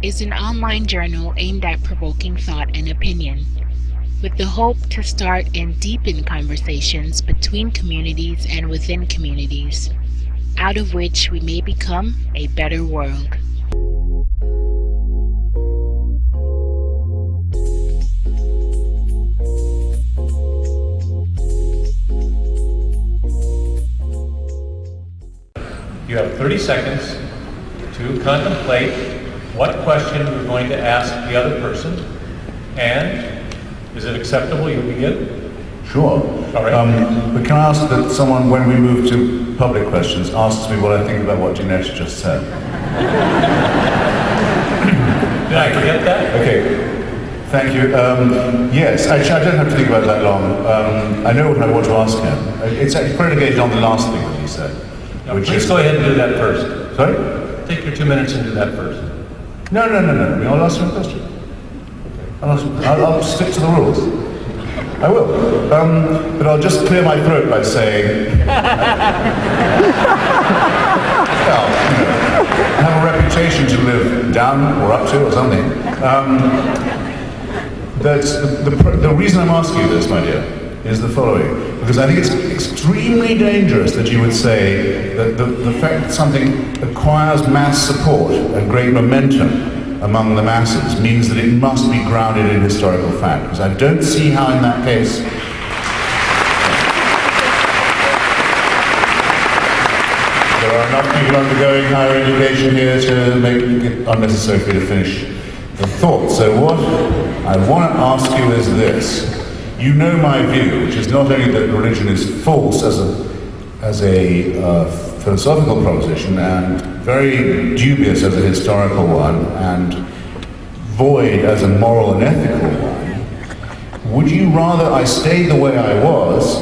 is an online journal aimed at provoking thought and opinion, with the hope to start and deepen conversations between communities and within communities, out of which we may become a better world. You have 30 seconds to contemplate what question you're going to ask the other person, and is it acceptable you begin? Sure. All right. But can I ask that someone, when we move to public questions, asks me what I think about what Dinesh just said? Did I forget that? Okay. Thank you. Yes, actually, I don't have to think about that long. I know what I want to ask him. It's actually predicated on the last thing that he said. Now, please go ahead and do that first. Sorry? Take your 2 minutes and do that first. No. I'll ask him a question. I'll stick to the rules. I will. But I'll just clear my throat by saying, well, I have a reputation to live down or up to or something. The reason I'm asking you this, my dear, is the following. Because I think it's extremely dangerous that you would say that the fact that something acquires mass support and great momentum among the masses means that it must be grounded in historical fact. Because I don't see how in that case there are enough people undergoing higher education here to make it unnecessary for you to finish the thought. So what I want to ask you is this. You know my view, which is not only that religion is false as a philosophical proposition and very dubious as a historical one and void as a moral and ethical one, would you rather I stayed the way I was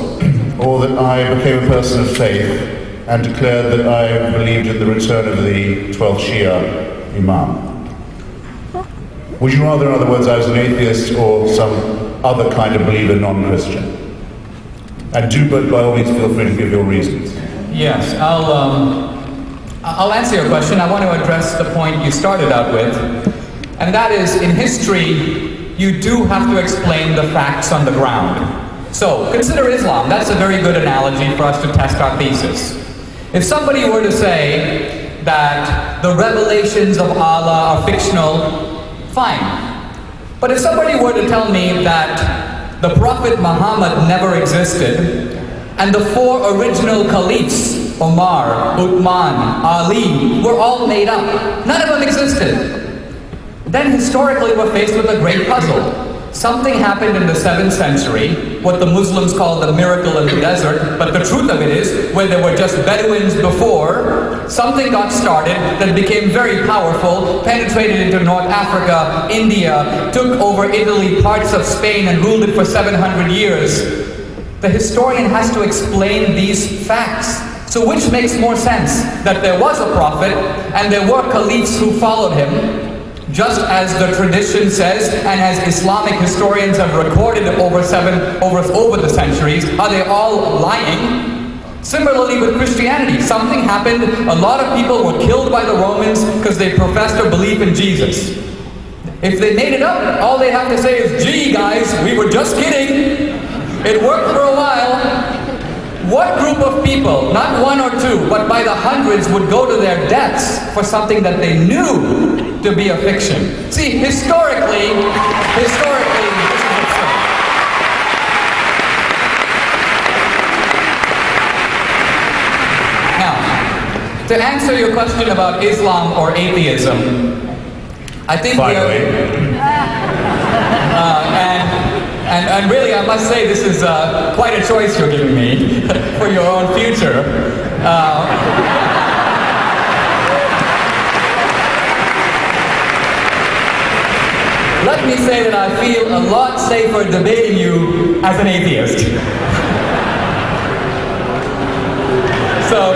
or that I became a person of faith and declared that I believed in the return of the 12th Shia Imam? Would you rather, in other words, I was an atheist or some other kind of believer, non-Christian? And do, but by all means, feel free to give your reasons. Yes, I'll answer your question. I want to address the point you started out with, and that is, in history, you do have to explain the facts on the ground. So, consider Islam. That's a very good analogy for us to test our thesis. If somebody were to say that the revelations of Allah are fictional, fine. But if somebody were to tell me that the Prophet Muhammad never existed, and the 4 original caliphs, Omar, Uthman, Ali, were all made up, none of them existed, then historically we're faced with a great puzzle. Something happened in the 7th century, what the Muslims call the miracle in the desert, but the truth of it is, where there were just Bedouins before, something got started that became very powerful, penetrated into North Africa, India, took over Italy, parts of Spain, and ruled it for 700 years. The historian has to explain these facts. So which makes more sense? That there was a prophet, and there were caliphs who followed him, just as the tradition says, and as Islamic historians have recorded over the centuries. Are they all lying? Similarly with Christianity, something happened, a lot of people were killed by the Romans because they professed their belief in Jesus. If they made it up, all they have to say is, gee guys, we were just kidding. It worked for a while. What group of people, not 1 or 2, but by the hundreds, would go to their deaths for something that they knew to be a fiction? See, historically, this is absurd. Now, to answer your question about Islam or atheism, I think and really, I must say, this is quite a choice you're giving me for your own future. Let me say that I feel a lot safer debating you as an atheist. So,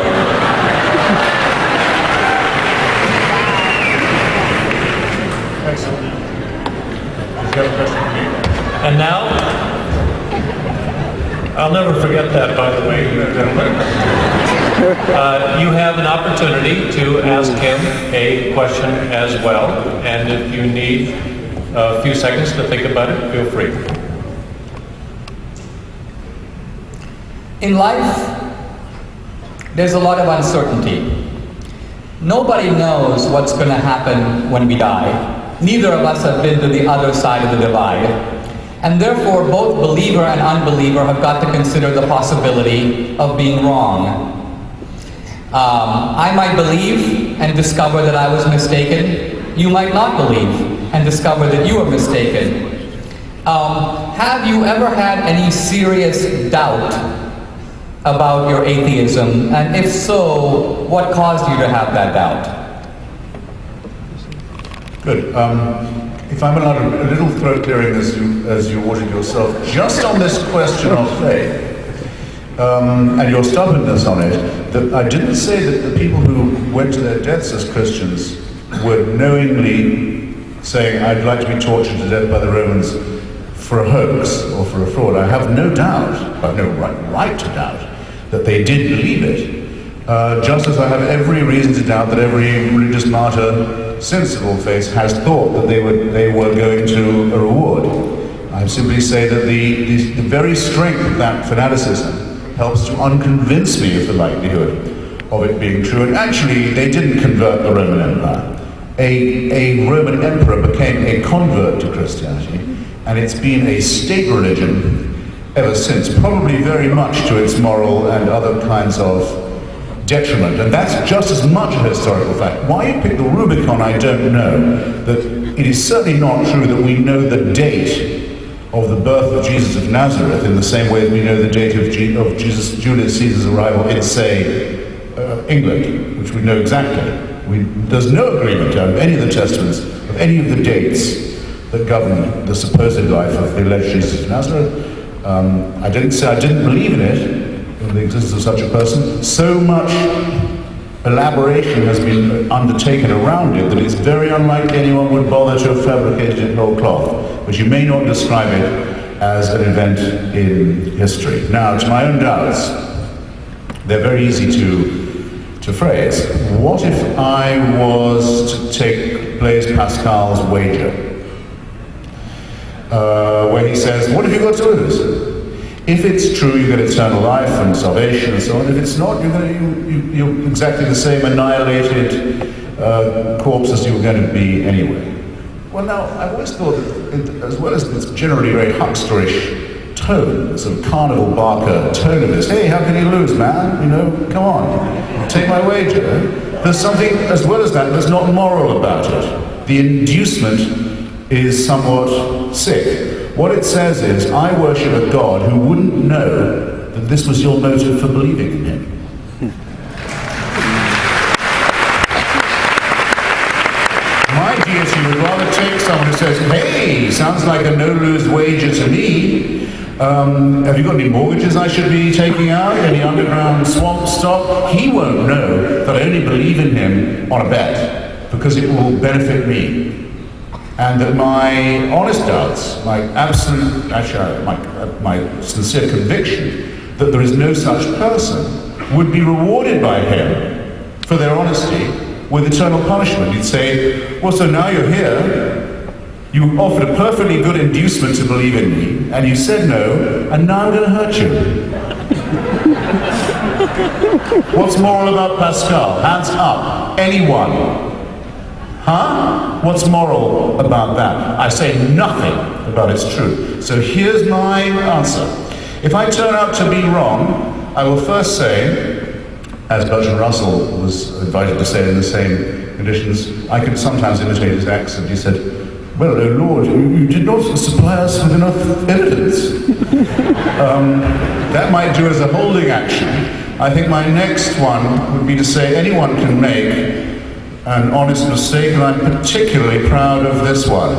Excellent. Do you have a question for me? And now, I'll never forget that, by the way, gentlemen. You have an opportunity to ask him a question as well, and if you need a few seconds to think about it, feel free. In life, there's a lot of uncertainty. Nobody knows what's going to happen when we die. Neither of us have been to the other side of the divide. And therefore, both believer and unbeliever have got to consider the possibility of being wrong. I might believe and discover that I was mistaken. You might not believe and discover that you were mistaken. Have you ever had any serious doubt about your atheism? And if so, what caused you to have that doubt? Good. If I'm allowed a little throat clearing as you watered yourself, just on this question of faith and your stubbornness on it, that I didn't say that the people who went to their deaths as Christians were knowingly saying, I'd like to be tortured to death by the Romans for a hoax or for a fraud. I have no doubt, I have no right to doubt, that they did believe it, just as I have every reason to doubt that every religious martyr sensible face has thought that they were going to a reward. I simply say that the very strength of that fanaticism helps to unconvince me of the likelihood of it being true. And actually, they didn't convert the Roman Empire. A Roman emperor became a convert to Christianity, and it's been a state religion ever since, probably very much to its moral and other kinds of detriment, and that's just as much a historical fact. Why you pick the Rubicon, I don't know. But it is certainly not true that we know the date of the birth of Jesus of Nazareth in the same way that we know the date of Julius Caesar's arrival in, say, England, which we know exactly. There's no agreement on any of the testaments of any of the dates that govern the supposed life of the alleged Jesus of Nazareth. I didn't say I didn't believe in it, in the existence of such a person. So much elaboration has been undertaken around it that it's very unlikely anyone would bother to have fabricated it in whole cloth. But you may not describe it as an event in history. Now, to my own doubts, they're very easy to phrase. What if I was to take Blaise Pascal's wager, where he says, what have you got to lose? If it's true, you get eternal life and salvation and so on. If it's not, you're exactly the same annihilated corpse as you were going to be anyway. Well, now, I've always thought that, as well as this generally very hucksterish tone, sort of carnival barker tone of this, hey, how can you lose, man? You know, come on, take my wager. There's something, as well as that, that's not moral about it. The inducement is somewhat sick. What it says is, I worship a God who wouldn't know that this was your motive for believing in him. My deity would rather take someone who says, hey, sounds like a no-lose wager to me. Have you got any mortgages I should be taking out? Any underground swamp stock? He won't know that I only believe in him on a bet, because it will benefit me. And that my honest doubts, my absolute, actually my sincere conviction that there is no such person would be rewarded by him for their honesty with eternal punishment. He'd say, well, so now you're here, you offered a perfectly good inducement to believe in me, and you said no, and now I'm going to hurt you. What's moral about Pascal? Hands up. Anyone? Huh? What's moral about that? I say nothing about its truth. So here's my answer. If I turn out to be wrong, I will first say, as Bertrand Russell was invited to say in the same conditions, I could sometimes imitate his accent. He said, well, oh Lord, you did not supply us with enough evidence. That might do as a holding action. I think my next one would be to say anyone can make an honest mistake, and I'm particularly proud of this one.